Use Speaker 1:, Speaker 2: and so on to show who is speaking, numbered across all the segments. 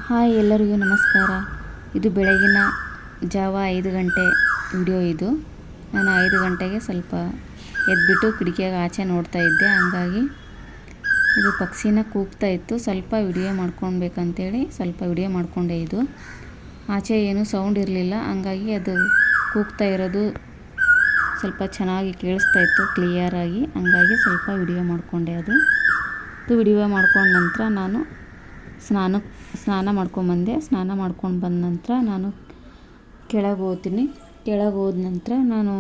Speaker 1: Hi ಎಲ್ಲರಿಗೂ ನಮಸ್ಕಾರ. ಇದು ಬೆಳಗಿನ ಜಾವ 5 ಗಂಟೆ ವಿಡಿಯೋ ಇದು. ನಾನು 5 ಗಂಟೆಗೆ ಸ್ವಲ್ಪ ಎದ್ಬಿಟ್ಟು ಕಿಟಕಿಯಾಗ ಆಚೆ ನೋಡ್ತಾ ಇದ್ದೆ. ಹಂಗಾಗಿ ಇದು ಪಕ್ಷಿನ ಕೂಗ್ತಾ ಇತ್ತು. ಸ್ವಲ್ಪ ವಿಡಿಯೋ ಮಾಡ್ಕೊಳ್ಬೇಕಂತೇಳಿ ಸ್ವಲ್ಪ ವಿಡಿಯೋ ಮಾಡಿಕೊಂಡೆ. ಇದು ಆಚೆ ಏನೂ ಸೌಂಡ್ ಇರಲಿಲ್ಲ, ಹಂಗಾಗಿ ಅದು ಕೂಗ್ತಾ ಇರೋದು ಸ್ವಲ್ಪ ಚೆನ್ನಾಗಿ ಕೇಳಿಸ್ತಾ ಇತ್ತು ಕ್ಲಿಯರಾಗಿ. ಹಂಗಾಗಿ ಸ್ವಲ್ಪ ವಿಡಿಯೋ ಮಾಡಿಕೊಂಡೆ. ಅದು ವಿಡಿಯೋ ಮಾಡ್ಕೊಂಡ ನಂತರ ನಾನು ಸ್ನಾನ ಮಾಡ್ಕೊಂಬಂದೆ. ಸ್ನಾನ ಮಾಡ್ಕೊಂಡು ಬಂದ ನಂತರ ನಾನು ಕೆಳಗೆ ಹೋಗ್ತೀನಿ. ಕೆಳಗೆ ಹೋದ ನಂತರ ನಾನು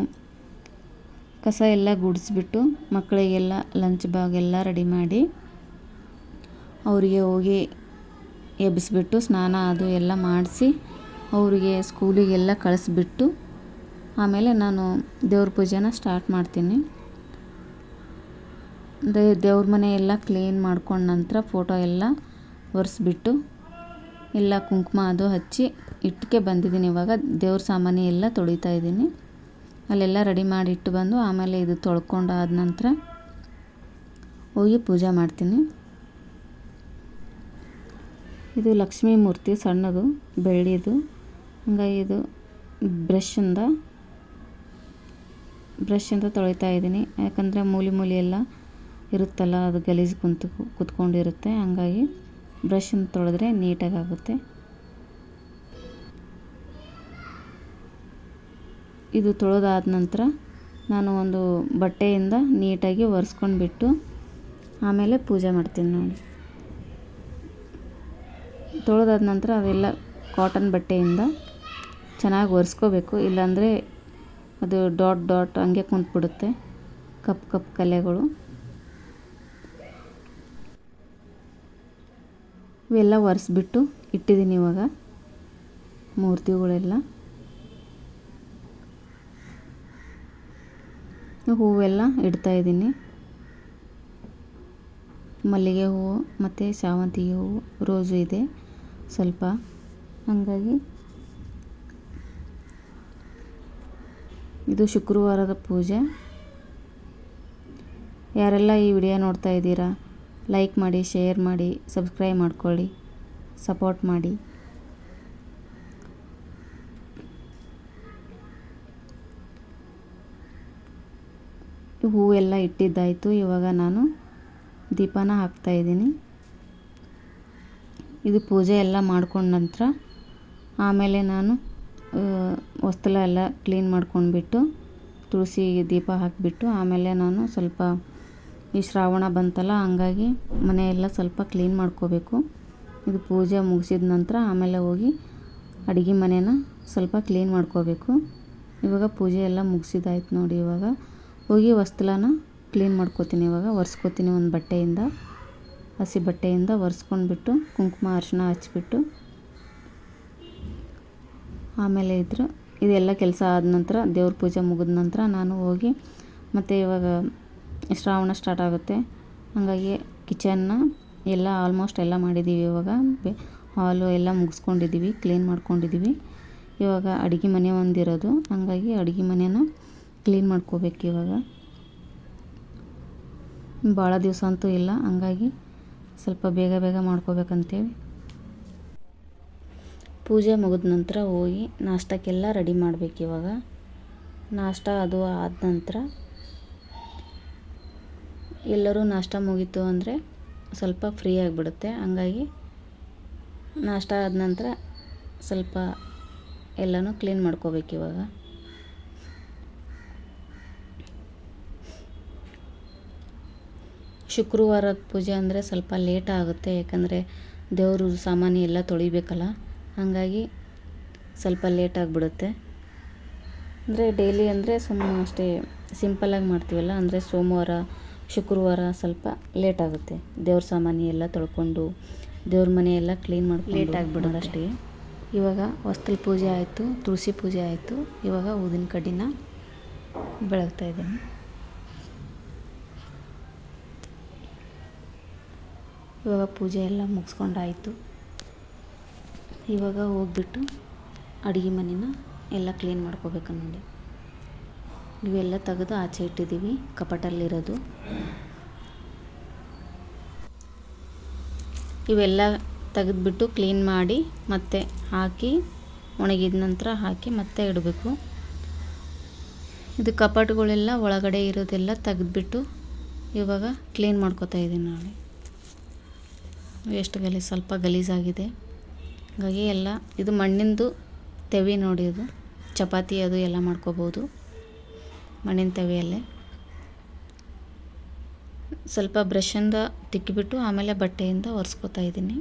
Speaker 1: ಕಸ ಎಲ್ಲ ಗುಡಿಸ್ಬಿಟ್ಟು ಮಕ್ಕಳಿಗೆಲ್ಲ ಲಂಚ್ ಬ್ಯಾಗ್ ಎಲ್ಲ ರೆಡಿ ಮಾಡಿ ಅವರಿಗೆ ಹೋಗಿ ಎಬ್ಬಿಸ್ಬಿಟ್ಟು ಸ್ನಾನ ಅದು ಎಲ್ಲ ಮಾಡಿಸಿ ಅವರಿಗೆ ಸ್ಕೂಲಿಗೆಲ್ಲ ಕಳಿಸ್ಬಿಟ್ಟು ಆಮೇಲೆ ನಾನು ದೇವ್ರ ಪೂಜೆನ ಸ್ಟಾರ್ಟ್ ಮಾಡ್ತೀನಿ. ದೇವ್ರ ಮನೆ ಎಲ್ಲ ಕ್ಲೀನ್ ಮಾಡ್ಕೊಂಡ ನಂತರ ಫೋಟೋ ಎಲ್ಲ ಒರೆಸ್ಬಿಟ್ಟು ಎಲ್ಲ ಕುಂಕುಮ ಅದು ಹಚ್ಚಿ ಇಟ್ಟಿಗೆ ಬಂದಿದ್ದೀನಿ. ಇವಾಗ ದೇವ್ರ ಸಾಮಾನು ಎಲ್ಲ ತೊಳಿತಾ ಇದ್ದೀನಿ. ಅಲ್ಲೆಲ್ಲ ರೆಡಿ ಮಾಡಿ ಇಟ್ಟು ಬಂದು ಆಮೇಲೆ ಇದು ತೊಳ್ಕೊಂಡಾದ ನಂತರ ಹೋಗಿ ಪೂಜೆ ಮಾಡ್ತೀನಿ. ಇದು ಲಕ್ಷ್ಮೀ ಮೂರ್ತಿ ಸಣ್ಣದು ಬೆಳ್ಳಿದು. ಹಂಗಾಗಿ ಇದು ಬ್ರಷಿಂದ ತೊಳಿತಾ ಇದ್ದೀನಿ. ಯಾಕಂದರೆ ಮೂಲೆ ಎಲ್ಲ ಇರುತ್ತಲ್ಲ, ಅದು ಗಲೀಜು ಕುತ್ಕೊಂಡಿರುತ್ತೆ. ಹಂಗಾಗಿ ಬ್ರಷಿಂದ ತೊಳೆದ್ರೆ ನೀಟಾಗಿ ಆಗುತ್ತೆ. ಇದು ತೊಳೆದಾದ ನಂತರ ನಾನು ಒಂದು ಬಟ್ಟೆಯಿಂದ ನೀಟಾಗಿ ಒರೆಸ್ಕೊಂಡ್ಬಿಟ್ಟು ಆಮೇಲೆ ಪೂಜೆ ಮಾಡ್ತೀನಿ. ನೋಡಿ, ತೊಳೆದಾದ ನಂತರ ಅವೆಲ್ಲ ಕಾಟನ್ ಬಟ್ಟೆಯಿಂದ ಚೆನ್ನಾಗಿ ಒರೆಸ್ಕೋಬೇಕು. ಇಲ್ಲಾಂದರೆ ಅದು ಡಾಟ್ ಹಂಗೆ ಕುಂತ್ಬಿಡುತ್ತೆ, ಕಪ್ಪು ಕಲೆಗಳು. ಇವೆಲ್ಲ ಒರೆಸ್ಬಿಟ್ಟು ಇಟ್ಟಿದ್ದೀನಿ. ಇವಾಗ ಮೂರ್ತಿಗಳೆಲ್ಲ ಹೂವೆಲ್ಲ ಇಡ್ತಾಯಿದ್ದೀನಿ. ಮಲ್ಲಿಗೆ ಹೂವು ಮತ್ತು ಸೇವಂತಿಗೆ ಹೂವು, ರೋಸು ಇದೆ ಸ್ವಲ್ಪ. ಹಾಗಾಗಿ ಇದು ಶುಕ್ರವಾರದ ಪೂಜೆ. ಯಾರೆಲ್ಲ ಈ ವಿಡಿಯೋ ನೋಡ್ತಾ ಇದ್ದೀರಾ, ಲೈಕ್ ಮಾಡಿ, ಶೇರ್ ಮಾಡಿ, ಸಬ್ಸ್ಕ್ರೈಬ್ ಮಾಡ್ಕೊಳ್ಳಿ, ಸಪೋರ್ಟ್ ಮಾಡಿ. ಹೂವೆಲ್ಲ ಇಟ್ಟಿದ್ದಾಯಿತು. ಇವಾಗ ನಾನು ದೀಪನ ಹಾಕ್ತಾಯಿದ್ದೀನಿ. ಇದು ಪೂಜೆ ಎಲ್ಲ ಮಾಡ್ಕೊಂಡ ನಂತರ ಆಮೇಲೆ ನಾನು ಹೊಸ್ತೆಲ್ಲ ಎಲ್ಲ ಕ್ಲೀನ್ ಮಾಡ್ಕೊಂಡ್ಬಿಟ್ಟು ತುಳಸಿಗೆ ದೀಪ ಹಾಕಿಬಿಟ್ಟು ಆಮೇಲೆ ನಾನು ಸ್ವಲ್ಪ ಈ ಶ್ರಾವಣ ಬಂತಲ್ಲ, ಹಂಗಾಗಿ ಮನೆಯೆಲ್ಲ ಸ್ವಲ್ಪ ಕ್ಲೀನ್ ಮಾಡ್ಕೋಬೇಕು. ಇದು ಪೂಜೆ ಮುಗಿಸಿದ ನಂತರ ಆಮೇಲೆ ಹೋಗಿ ಅಡುಗೆ ಮನೇನ ಸ್ವಲ್ಪ ಕ್ಲೀನ್ ಮಾಡ್ಕೋಬೇಕು. ಇವಾಗ ಪೂಜೆ ಎಲ್ಲ ಮುಗಿಸಿದಾಯ್ತು ನೋಡಿ. ಇವಾಗ ಹೋಗಿ ಹೊಸ್ತೆಲನ ಕ್ಲೀನ್ ಮಾಡ್ಕೋತೀನಿ. ಇವಾಗ ಒರೆಸ್ಕೋತೀನಿ ಒಂದು ಬಟ್ಟೆಯಿಂದ, ಹಸಿ ಬಟ್ಟೆಯಿಂದ ಒರೆಸ್ಕೊಂಡ್ಬಿಟ್ಟು ಕುಂಕುಮ ಅರಿಶಿನ ಹಚ್ಬಿಟ್ಟು ಆಮೇಲೆ ಇದೆಲ್ಲ ಕೆಲಸ ಆದ ನಂತರ ದೇವ್ರ ಪೂಜೆ ಮುಗಿದ ನಂತರ ನಾನು ಹೋಗಿ ಮತ್ತು ಇವಾಗ ಶ್ರಾವಣ ಸ್ಟಾರ್ಟ್ ಆಗುತ್ತೆ. ಹಾಗಾಗಿ ಕಿಚನ್ನ ಎಲ್ಲ ಆಲ್ಮೋಸ್ಟ್ ಎಲ್ಲ ಮಾಡಿದ್ದೀವಿ. ಇವಾಗ ಹಾಲು ಎಲ್ಲ ಮುಗಿಸ್ಕೊಂಡಿದ್ದೀವಿ, ಕ್ಲೀನ್ ಮಾಡ್ಕೊಂಡಿದ್ದೀವಿ. ಇವಾಗ ಅಡುಗೆ ಮನೆ ಒಂದಿರೋದು, ಹಾಗಾಗಿ ಅಡುಗೆ ಮನೆನ ಕ್ಲೀನ್ ಮಾಡ್ಕೋಬೇಕು. ಇವಾಗ ಭಾಳ ದಿವಸ ಅಂತೂ ಇಲ್ಲ, ಹಂಗಾಗಿ ಸ್ವಲ್ಪ ಬೇಗ ಮಾಡ್ಕೋಬೇಕಂತೇಳಿ ಪೂಜೆ ಮುಗಿದ ನಂತರ ಹೋಗಿ ನಾಷ್ಟಕ್ಕೆಲ್ಲ ರೆಡಿ ಮಾಡಬೇಕು. ಇವಾಗ ನಾಷ್ಟ ಅದು ಆದ ನಂತರ ಎಲ್ಲರೂ ನಾಷ್ಟ ಮುಗೀತು ಅಂದರೆ ಸ್ವಲ್ಪ ಫ್ರೀ ಆಗಿಬಿಡುತ್ತೆ. ಹಂಗಾಗಿ ನಾಷ್ಟ ಆದ ನಂತರ ಸ್ವಲ್ಪ ಎಲ್ಲನೂ ಕ್ಲೀನ್ ಮಾಡ್ಕೋಬೇಕು. ಇವಾಗ ಶುಕ್ರವಾರದ ಪೂಜೆ ಅಂದರೆ ಸ್ವಲ್ಪ ಲೇಟ್ ಆಗುತ್ತೆ, ಯಾಕಂದರೆ ದೇವರು ಸಾಮಾನು ಎಲ್ಲ ತೊಳಿಬೇಕಲ್ಲ, ಹಾಗಾಗಿ ಸ್ವಲ್ಪ ಲೇಟ್ ಆಗಿಬಿಡುತ್ತೆ. ಅಂದರೆ ಡೈಲಿ ಅಂದರೆ ಸುಮ್ಮನೆ ಅಷ್ಟೇ ಸಿಂಪಲ್ಲಾಗಿ ಮಾಡ್ತೀವಲ್ಲ, ಅಂದರೆ ಸೋಮವಾರ ಶುಕ್ರವಾರ ಸ್ವಲ್ಪ ಲೇಟ್ ಆಗುತ್ತೆ. ದೇವ್ರ ಸಾಮಾನು ಎಲ್ಲ ತೊಳ್ಕೊಂಡು ದೇವ್ರ ಮನೆ ಎಲ್ಲ ಕ್ಲೀನ್ ಮಾಡ್ಕೊಂಡು ಲೇಟ್ ಆಗಿಬಿಡೋದು ಅಷ್ಟೇ. ಇವಾಗ ಹೊಸ್ತೆಲ ಪೂಜೆ ಆಯಿತು, ತುಳಸಿ ಪೂಜೆ ಆಯಿತು. ಇವಾಗ ಊದಿನ ಕಡ್ಡಿನ ಬೆಳಗ್ತಾ ಇದ್ದೀನಿ. ಇವಾಗ ಪೂಜೆ ಎಲ್ಲ ಮುಗಿಸ್ಕೊಂಡಾಯಿತು. ಇವಾಗ ಹೋಗ್ಬಿಟ್ಟು ಅಡುಗೆ ಮನೆನ ಎಲ್ಲ ಕ್ಲೀನ್ ಮಾಡ್ಕೋಬೇಕು ನೋಡಿ. ಇವೆಲ್ಲ ತೆಗೆದು ಆಚೆ ಇಟ್ಟಿದ್ದೀವಿ ಕಪಾಟಲ್ಲಿರೋದು. ಇವೆಲ್ಲ ತೆಗೆದ್ಬಿಟ್ಟು ಕ್ಲೀನ್ ಮಾಡಿ ಮತ್ತೆ ಹಾಕಿ ಒಣಗಿದ ನಂತರ ಹಾಕಿ ಮತ್ತೆ ಇಡಬೇಕು. ಇದು ಕಪಾಟುಗಳೆಲ್ಲ ಒಳಗಡೆ ಇರೋದೆಲ್ಲ ತೆಗೆದ್ಬಿಟ್ಟು ಇವಾಗ ಕ್ಲೀನ್ ಮಾಡ್ಕೊತಾ ಇದ್ದೀನಿ ನೋಡಿ. ಎಷ್ಟು ಸ್ವಲ್ಪ ಗಲೀಜಾಗಿದೆ. ಹಾಗಾಗಿ ಎಲ್ಲ ಇದು ಮಣ್ಣಿಂದು ತೆವಿ ನೋಡಿ, ಇದು ಚಪಾತಿ ಅದು ಎಲ್ಲ ಮಾಡ್ಕೋಬೋದು ಮಣ್ಣಿನ ತೆವಿಯಲ್ಲೇ. ಸ್ವಲ್ಪ ಬ್ರಷಿಂದ ತಿಕ್ಕಿಬಿಟ್ಟು ಆಮೇಲೆ ಬಟ್ಟೆಯಿಂದ ಒರೆಸ್ಕೊತಾ ಇದ್ದೀನಿ.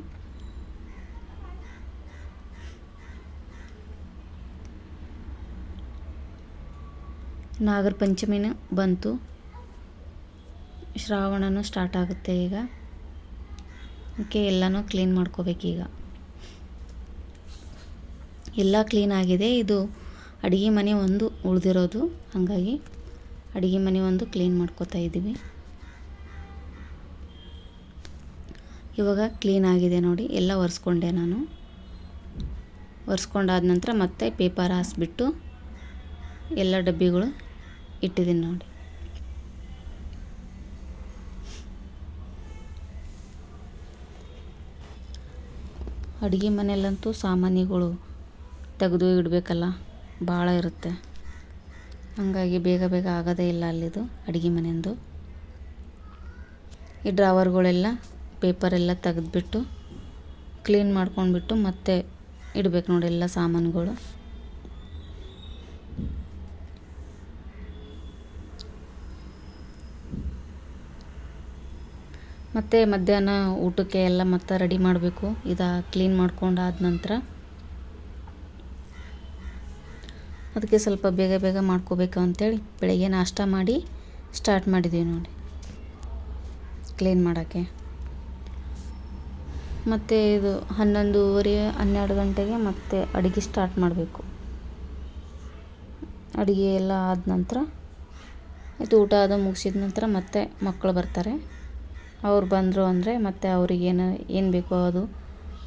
Speaker 1: ನಾಗರ ಪಂಚಮಿನೂ ಬಂತು, ಶ್ರಾವಣನೂ ಸ್ಟಾರ್ಟ್ ಆಗುತ್ತೆ ಈಗ. ಅದಕ್ಕೆ ಎಲ್ಲನೂ ಕ್ಲೀನ್ ಮಾಡ್ಕೋಬೇಕೀಗ. ಎಲ್ಲ ಕ್ಲೀನ್ ಆಗಿದೆ. ಇದು ಅಡುಗೆ ಮನೆ ಒಂದು ಉಳಿದಿರೋದು, ಹಾಗಾಗಿ ಅಡುಗೆ ಮನೆ ಒಂದು ಕ್ಲೀನ್ ಮಾಡ್ಕೋತಾ ಇದ್ದೀವಿ. ಇವಾಗ ಕ್ಲೀನ್ ಆಗಿದೆ ನೋಡಿ, ಎಲ್ಲ ಒರೆಸ್ಕೊಂಡೆ ನಾನು. ಒರೆಸ್ಕೊಂಡಾದ ನಂತರ ಮತ್ತೆ ಪೇಪರ್ ಹಾಸ್ಬಿಟ್ಟು ಎಲ್ಲ ಡಬ್ಬಿಗಳು ಇಟ್ಟಿದ್ದೀನಿ ನೋಡಿ. ಅಡುಗೆ ಮನೆಯಲ್ಲಂತೂ ಸಾಮಾನುಗಳು ತೆಗೆದು ಇಡಬೇಕಲ್ಲ, ಭಾಳ ಇರುತ್ತೆ. ಹಾಗಾಗಿ ಬೇಗ ಬೇಗ ಆಗೋದೇ ಇಲ್ಲ ಅಲ್ಲಿದು ಅಡುಗೆ ಮನೆಯದು. ಈ ಡ್ರಾವರ್ಗಳೆಲ್ಲ ಪೇಪರೆಲ್ಲ ತೆಗೆದ್ಬಿಟ್ಟು ಕ್ಲೀನ್ ಮಾಡ್ಕೊಂಡ್ಬಿಟ್ಟು ಮತ್ತೆ ಇಡಬೇಕು ನೋಡಿ ಎಲ್ಲ ಸಾಮಾನುಗಳು. ಮತ್ತು ಮಧ್ಯಾಹ್ನ ಊಟಕ್ಕೆ ಎಲ್ಲ ಮತ್ತೆ ರೆಡಿ ಮಾಡಬೇಕು. ಇದು ಕ್ಲೀನ್ ಮಾಡ್ಕೊಂಡಾದ ನಂತರ ಅದಕ್ಕೆ ಸ್ವಲ್ಪ ಬೇಗ ಬೇಗ ಮಾಡ್ಕೋಬೇಕು ಅಂಥೇಳಿ ಬೆಳಗ್ಗೆ ನಾಷ್ಟ ಮಾಡಿ ಸ್ಟಾರ್ಟ್ ಮಾಡಿದ್ದೀವಿ ನೋಡಿ ಕ್ಲೀನ್ ಮಾಡೋಕ್ಕೆ. ಮತ್ತು ಇದು 11:30 12 ಗಂಟೆಗೆ ಮತ್ತೆ ಅಡುಗೆ ಸ್ಟಾರ್ಟ್ ಮಾಡಬೇಕು. ಅಡುಗೆ ಎಲ್ಲ ಆದ ನಂತರ ಇದು ಊಟ ಅದು ಮುಗಿಸಿದ ನಂತರ ಮತ್ತೆ ಮಕ್ಕಳು ಬರ್ತಾರೆ. ಅವ್ರು ಬಂದರು ಅಂದರೆ ಮತ್ತೆ ಅವ್ರಿಗೇನು ಏನು ಬೇಕೋ ಅದು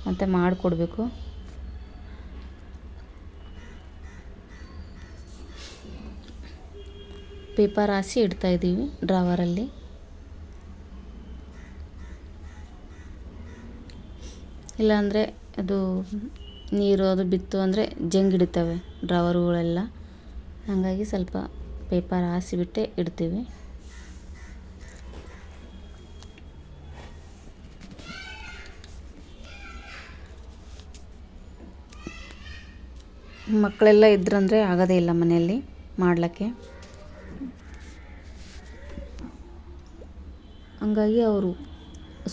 Speaker 1: ಮತ್ತೆ ಮಾಡಿಕೊಡ್ಬೇಕು. ಪೇಪರ್ ಹಾಸಿ ಇಡ್ತಾಯಿದ್ದೀವಿ ಡ್ರಾವರಲ್ಲಿ. ಇಲ್ಲಾಂದರೆ ಅದು ನೀರು ಅದು ಬಿತ್ತು ಅಂದರೆ ಜಂಗ್ ಹಿಡಿತವೆ ಡ್ರಾವರುಗಳೆಲ್ಲ. ಹಾಗಾಗಿ ಸ್ವಲ್ಪ ಪೇಪರ್ ಹಾಸಿಬಿಟ್ಟೆ ಇಡ್ತೀವಿ. ಮಕ್ಕಳೆಲ್ಲ ಇದ್ರಂದರೆ ಆಗೋದೇ ಇಲ್ಲ ಮನೆಯಲ್ಲಿ ಮಾಡಲಿಕ್ಕೆ. ಹಂಗಾಗಿ ಅವರು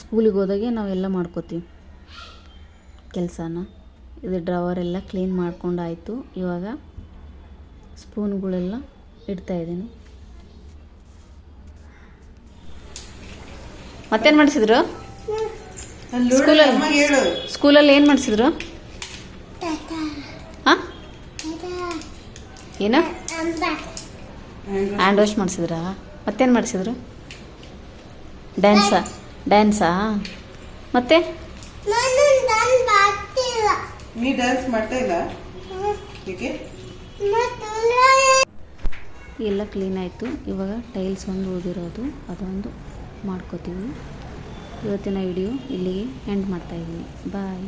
Speaker 1: ಸ್ಕೂಲಿಗೆ ಹೋದಾಗೆ ನಾವೆಲ್ಲ ಮಾಡ್ಕೋತೀವಿ ಕೆಲಸನ. ಇದು ಡ್ರಾವರೆಲ್ಲ ಕ್ಲೀನ್ ಮಾಡ್ಕೊಂಡಾಯಿತು. ಇವಾಗ ಸ್ಪೂನ್ಗಳೆಲ್ಲ ಇಡ್ತಾಯಿದ್ದೀನಿ. ಮತ್ತೇನು ಮಾಡಿಸಿದ್ರು ಸ್ಕೂಲಲ್ಲಿ? ಏನು ಮಾಡಿಸಿದ್ರು? ಹಾಂ, ಏನು ಹ್ಯಾಂಡ್ ವಾಶ್ ಮಾಡಿಸಿದ್ರಾ? ಮತ್ತೇನು ಮಾಡಿಸಿದ್ರು? ಡ್ಯಾನ್ಸಾ? ಮತ್ತೆ
Speaker 2: ನೀ ಡ್ಯಾನ್ಸ್ ಮಾಡ್ತಾ ಇಲ್ಲ?
Speaker 1: ಎಲ್ಲ ಕ್ಲೀನ್ ಆಯಿತು. ಇವಾಗ ಟೈಲ್ಸ್ ಒಂದು ಉಳಿದಿರೋದು ಅದೊಂದು ಮಾಡ್ಕೋತೀವಿ. ಇವತ್ತಿನ ವಿಡಿಯೋ ಇಲ್ಲಿಗೆ ಎಂಡ್ ಮಾಡ್ತಾಯಿದ್ದೀನಿ. ಬಾಯ್.